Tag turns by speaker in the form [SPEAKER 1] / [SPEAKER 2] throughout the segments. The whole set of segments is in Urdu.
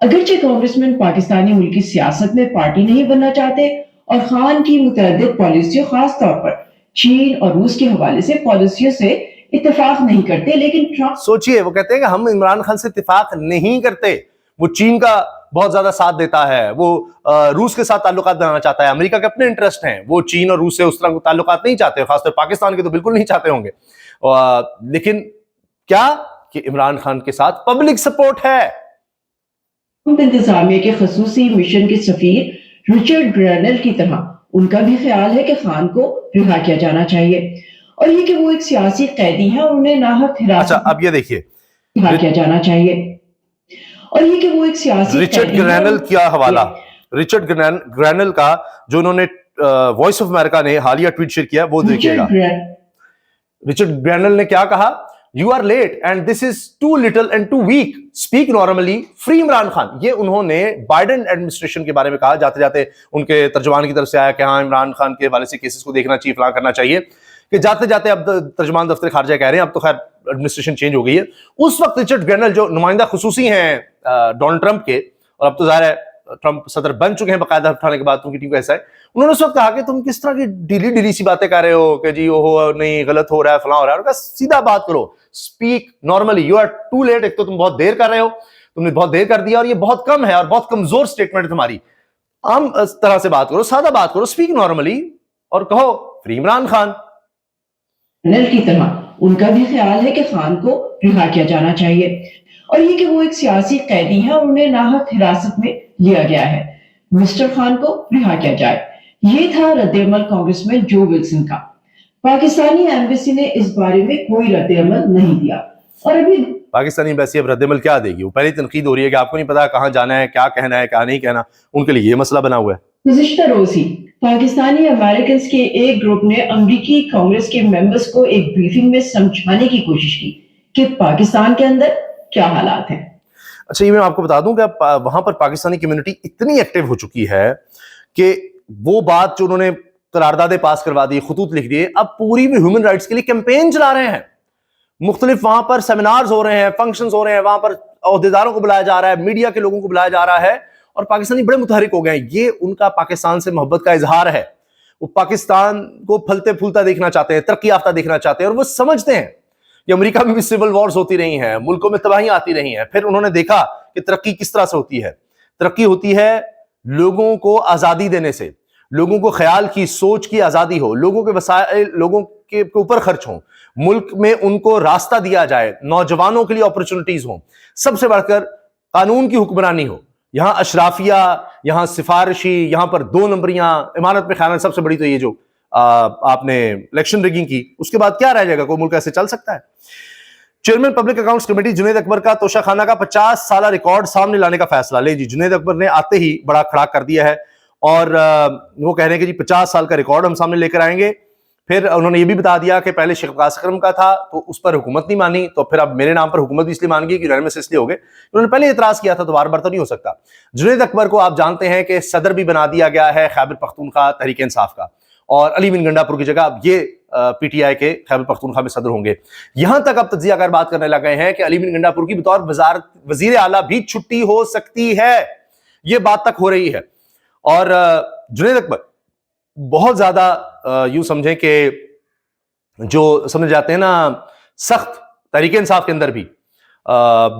[SPEAKER 1] اگرچہ کانگریسمین پاکستانی ملکی سیاست میں پارٹی نہیں بننا چاہتے اور خان کی متعدد پالیسیوں خاص طور پر چین اور روس کے حوالے سے پالیسیوں سے اتفاق نہیں کرتے، لیکن ٹرمپ
[SPEAKER 2] سوچئے وہ کہتے ہیں کہ ہم عمران خان سے اتفاق نہیں کرتے، وہ چین کا بہت زیادہ ساتھ دیتا ہے، وہ روس کے ساتھ تعلقات بنانا چاہتا ہے، امریکہ کے اپنے انٹرسٹ ہیں، وہ چین اور روس سے اس طرح تعلقات نہیں چاہتے، خاص طور پاکستان کے تو بالکل نہیں چاہتے ہوں گے، لیکن کیا کہ عمران خان کے ساتھ پبلک سپورٹ ہے۔
[SPEAKER 1] انتظامیہ کے خصوصی مشن کے سفیر رچرڈ گرینل کی طرح ان کا بھی خیال ہے کہ خان کو رہا کیا جانا چاہیے، اور یہ کہ وہ ایک سیاسی قیدی ہیں اور انہیں ناحق حراست
[SPEAKER 2] اچھا اب یہ دیکھیے
[SPEAKER 1] رہا کیا جانا چاہیے، اور یہ کہ وہ ایک سیاسی
[SPEAKER 2] رچرڈ گرینل کیا حوالہ، رچرڈ گرینل کا جو انہوں نے وائس آف امریکہ نے حالیہ ٹویٹ شیئر کیا وہ دیکھیے گا۔ رچرڈ گرینل نے کیا کہا؟ You are late and this is too little and too weak. Speak normally. Free Imran Khan. یہ انہوں نے بائیڈن ایڈمنسٹریشن کے بارے میں کہا، جاتے جاتے ان کے ترجمان کی طرف سے آیا کہ ہاں عمران خان کے حوالے سے کیسز کو دیکھنا چاہیے، فلاں کرنا چاہیے، کہ جاتے جاتے اب ترجمان دفتر خارجہ کہہ رہے ہیں اب تو خیر ایڈمنسٹریشن چینج ہو گئی ہے۔ اس وقت رچرڈ گرینل جو نمائندہ خصوصی ہیں ڈونلڈ ٹرمپ کے، اور اب تو ظاہر ہے ٹرمپ صدر بن چکے ہیں باقاعدہ اٹھانے کے بعد ان کی ٹیم کو ایسا ہے، انہوں نے اس وقت کہا کہ تم کس طرح کی ڈھیلی ڈھیلی سی باتیں کر رہے ہو کہ جی وہ نہیں غلط ہو رہا ہے فلاں ہو رہا ہے، اور کہا سیدھا بات کرو، speak normally, you are too late, ایک تو تم بہت دیر کر رہے ہو، تم نے بہت دیر کر دیا اور یہ بہت کم ہے اور بہت کمزور سٹیٹمنٹ ہے تمہاری، عام طرح سے بات کرو، سادہ بات کرو، اسپیک نارملی اور کہو فری عمران خان۔
[SPEAKER 1] کی طرح ان کا بھی خیال ہے کہ خان کو رہا کیا جانا چاہیے، اور یہ کہ وہ ایک سیاسی قیدی ہیں اور انہیں ناحق حراست میں لیا گیا ہے، مسٹر خان کو رہا کیا جائے۔ یہ تھا رد عمل کانگریسمین جو ولسن کا۔ پاکستانی ایمبیسی نے اس بارے میں کوئی رد عمل نہیں دیا، اور ابھی
[SPEAKER 2] پاکستانی ایمبیسی اب رد عمل کیا دے گی؟ وہ پہلی تنقید ہو رہی ہے کہ آپ کو نہیں پتا کہاں جانا ہے، کیا کہنا ہے، کیا نہیں کہنا، ان کے لیے یہ مسئلہ بنا ہوا ہے۔
[SPEAKER 1] گزشتہ روز ہی پاکستانی امریکنز کے ایک گروپ نے امریکی کانگریس کے ممبرز کو ایک بریفنگ میں سمجھانے کی کوشش کی کہ پاکستان کے اندر کیا حالات ہیں۔
[SPEAKER 2] اچھا یہ میں آپ کو بتا دوں کہ وہاں پر پاکستانی کمیونٹی اتنی ایکٹیو ہو چکی ہے کہ وہ بات جو انہوں نے قراردادیں پاس کروا دی، خطوط لکھ دیے، اب پوری بھی ہیومن رائٹس کے لیے کیمپین چلا رہے ہیں، مختلف وہاں پر سیمینارز ہو رہے ہیں، فنکشنز ہو رہے ہیں، وہاں پر عہدیداروں کو بلایا جا رہا ہے، میڈیا کے لوگوں کو بلایا جا رہا ہے، اور پاکستانی بڑے متحرک ہو گئے ہیں۔ یہ ان کا پاکستان سے محبت کا اظہار ہے، وہ پاکستان کو پھلتے پھولتا دیکھنا چاہتے ہیں، ترقی یافتہ دیکھنا چاہتے ہیں، اور وہ سمجھتے ہیں کہ امریکہ میں بھی سول وارز ہوتی رہی ہیں، ملکوں میں تباہیاں آتی رہی ہیں، پھر انہوں نے دیکھا کہ ترقی کس طرح سے ہوتی ہے۔ ترقی ہوتی ہے لوگوں کو آزادی دینے سے، لوگوں کو خیال کی سوچ کی آزادی ہو، لوگوں کے وسائل لوگوں کے اوپر خرچ ہوں، ملک میں ان کو راستہ دیا جائے، نوجوانوں کے لیے اپرچونٹیز ہوں، سب سے بڑھ کر قانون کی حکمرانی ہو۔ یہاں اشرافیہ، یہاں سفارشی، یہاں پر دو نمبریاں، امارت میں خیانت، سب سے بڑی تو یہ جو آپ نے الیکشن ریگنگ کی، اس کے بعد کیا رہ جائے گا؟ کوئی ملک ایسے چل سکتا ہے؟ Chairman public accounts committee Junaid Akbar کا توشہ خانہ کا 50 سالہ ریکارڈ سامنے لانے کا فیصلہ۔ لے جی، جنید اکبر نے آتے ہی بڑا کھڑا کر دیا ہے، اور وہ کہہ رہے ہیں کہ جی 50 سال کا ریکارڈ ہم سامنے لے کر آئیں گے۔ پھر انہوں نے یہ بھی بتا دیا کہ پہلے شیخ عباس اکرم کا تھا تو اس پر حکومت نہیں مانی، تو پھر اب میرے نام پر حکومت بھی اس لیے مان گئی کہ یونانیمس اس لیے ہو گئے، انہوں نے پہلے اعتراض کیا تھا تو بار بار تو نہیں ہو سکتا۔ جنید اکبر کو آپ جانتے ہیں کہ صدر بھی بنا دیا گیا ہے خیبر پختونخوا تحریک انصاف کا، اور علی بن گنڈا پور کی جگہ اب یہ پی ٹی آئی کے خیبر پختونخوا میں صدر ہوں گے۔ یہاں تک اب تجزیہ کار بات کرنے لگے ہیں کہ علی بن گنڈا پور کی بطور وزیر اعلیٰ بھی چھٹی ہو سکتی ہے، یہ بات تک ہو رہی ہے۔ اور جنید اکبر بہت زیادہ یوں سمجھیں کہ جو سمجھ جاتے ہیں نا سخت تحریک انصاف کے اندر بھی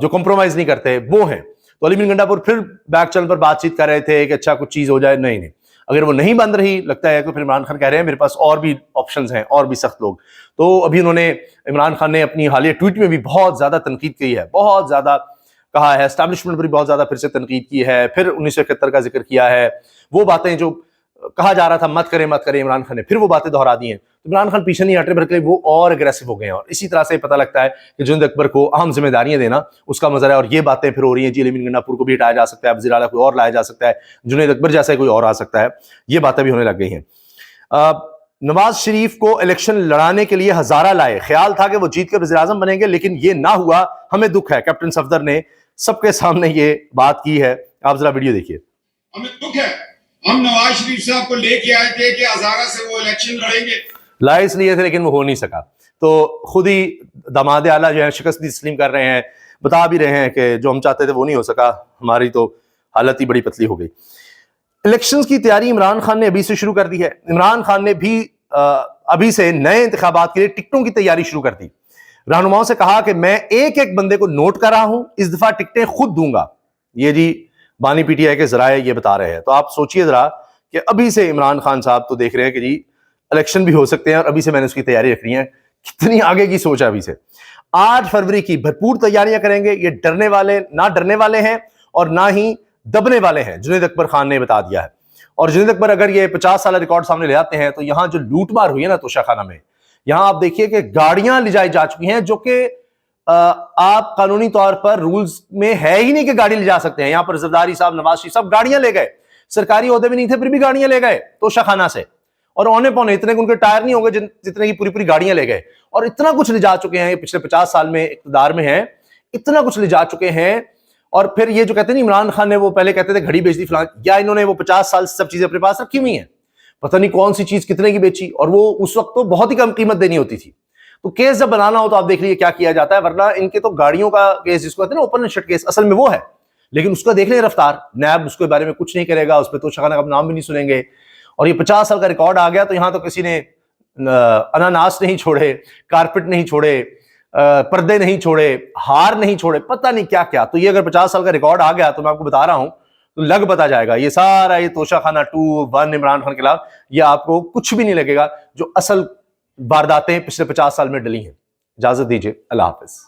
[SPEAKER 2] جو کمپرومائز نہیں کرتے وہ ہیں، تو علی بن گنڈا پور پھر بیک چینل پر بات چیت کر رہے تھے کہ اچھا کچھ چیز ہو جائے، نہیں اگر وہ نہیں بن رہی لگتا ہے تو پھر عمران خان کہہ رہے ہیں میرے پاس اور بھی آپشنز ہیں، اور بھی سخت لوگ۔ تو ابھی انہوں نے عمران خان نے اپنی حالیہ ٹویٹ میں بھی بہت زیادہ تنقید کی ہے، بہت زیادہ کہا ہے، اسٹیبلشمنٹ پر بھی بہت زیادہ پھر سے تنقید کی ہے، پھر 1971 کا ذکر کیا ہے، وہ باتیں جو کہا جا رہا تھا مت کریں عمران خان نے پھر وہ باتیں دہرا دی ہیں۔ تو عمران خان پیچھے نہیں ہٹ رہے بلکہ وہ اور اگریسو ہو گئے ہیں، اور اسی طرح سے پتہ لگتا ہے کہ جنید اکبر کو اہم ذمہ داریاں دینا اس کا مظہر ہے، اور یہ باتیں پھر ہو رہی ہیں جی علی بن گنڈا پور کو بھی ہٹایا جا سکتا ہے، وزیر اعلیٰ کوئی اور لایا جا سکتا ہے، جنید اکبر جیسا کوئی اور آ سکتا ہے، یہ باتیں بھی ہونے لگ گئی ہیں۔ نواز شریف کو الیکشن لڑانے کے لیے ہزارہ لائے، خیال تھا کہ وہ جیت کر وزیر اعظم بنیں گے لیکن یہ نہ ہوا، ہمیں دکھ ہے۔ کیپٹن صفدر نے سب کے سامنے یہ بات کی ہے، آپ ذرا ویڈیو دیکھیے۔
[SPEAKER 3] ہمیں دکھ ہے، ہم نواز شریف صاحب کو لے کے آئے تھے کہ ہزارہ سے وہ الیکشن لڑیں گے،
[SPEAKER 2] لائے اس لیے تھے لیکن وہ ہو نہیں سکا۔ تو خود ہی داماد اعلیٰ جو ہے شکست تسلیم کر رہے ہیں, بتا بھی رہے ہیں کہ جو ہم چاہتے تھے وہ نہیں ہو سکا, ہماری تو حالت ہی بڑی پتلی ہو گئی. الیکشنز کی تیاری عمران خان نے ابھی سے شروع کر دی ہے. عمران خان نے بھی ابھی سے نئے انتخابات کے لیے ٹکٹوں کی تیاری شروع کر دی. رہنماؤں سے کہا کہ میں ایک ایک بندے کو نوٹ کر رہا ہوں, اس دفعہ ٹکٹیں خود دوں گا. یہ جی بانی پی ٹی آئی کے ذرائع یہ بتا رہے ہیں. تو آپ سوچئے ذرا کہ ابھی سے عمران خان صاحب تو دیکھ رہے ہیں کہ جی الیکشن بھی ہو سکتے ہیں, اور ابھی سے میں نے اس کی تیاری رکھ لی ہے. کتنی آگے کی سوچ ہے ابھی سے. 8 فروری کی بھرپور تیاریاں کریں گے. یہ نہ ڈرنے والے ہیں اور نہ ہی دبنے والے ہیں, جنید اکبر خان نے بتا دیا ہے. اور جنید اکبر اگر یہ 50 سالہ ریکارڈ سامنے لے آتے ہیں تو یہاں جو لوٹ مار ہوئی ہے نا توشہ خانہ میں, یہاں آپ دیکھیے کہ گاڑیاں لے جائی جا چکی ہیں, جو کہ آپ قانونی طور پر رولز میں ہے ہی نہیں کہ گاڑی لے جا سکتے ہیں. یہاں پر زرداری صاحب, نواز شریف صاحب گاڑیاں لے گئے, سرکاری عہدے بھی نہیں تھے پھر بھی گاڑیاں لے گئے توشہ خانہ سے, اور اونے پونے اتنے ان کے ٹائر نہیں ہوں گے جتنے کی پوری گاڑیاں لے گئے. اور اتنا کچھ لے جا چکے ہیں, پچھلے 50 سال میں اقتدار میں ہیں, اتنا کچھ لے جا چکے ہیں. اور پھر یہ جو کہتے ہیں عمران خان نے, وہ پہلے کہتے تھے گھڑی بیچ دی فلان, یا انہوں نے وہ 50 سال سے سب چیزیں اپنے پاس رکھی ہوئی ہیں, پتہ نہیں کون سی چیز کتنے کی بیچی, اور وہ اس وقت تو بہت ہی کم قیمت دینی ہوتی تھی. تو کیس جب بنانا ہو تو آپ دیکھ لیجیے کیا کیا جاتا ہے. ورنہ ان کے تو گاڑیوں کا کیس جس کو کہتے ہیں نا اوپن اینڈ شٹ کیس, اصل میں وہ ہے, لیکن اس کا دیکھ لیں رفتار. نیب اس کے بارے میں کچھ نہیں کرے گا, اس پہ توشہ خانہ کا نام بھی نہیں سنیں گے. اور یہ 50 سال کا ریکارڈ آ گیا تو یہاں تو کسی نے اناناس نہیں چھوڑے, کارپٹ نہیں چھوڑے, پردے نہیں چھوڑے, ہار نہیں چھوڑے, پتہ نہیں کیا کیا. تو یہ اگر 50 سال کا ریکارڈ آ گیا تو میں آپ کو بتا رہا ہوں تو لگ پتا جائے گا. یہ سارا یہ توشہ خانہ 2-1 عمران خان کے خلاف, یہ آپ کو کچھ بھی نہیں لگے گا جو اصل وارداتیں پچھلے 50 سال میں ڈلی ہیں. اجازت دیجیے, اللہ حافظ.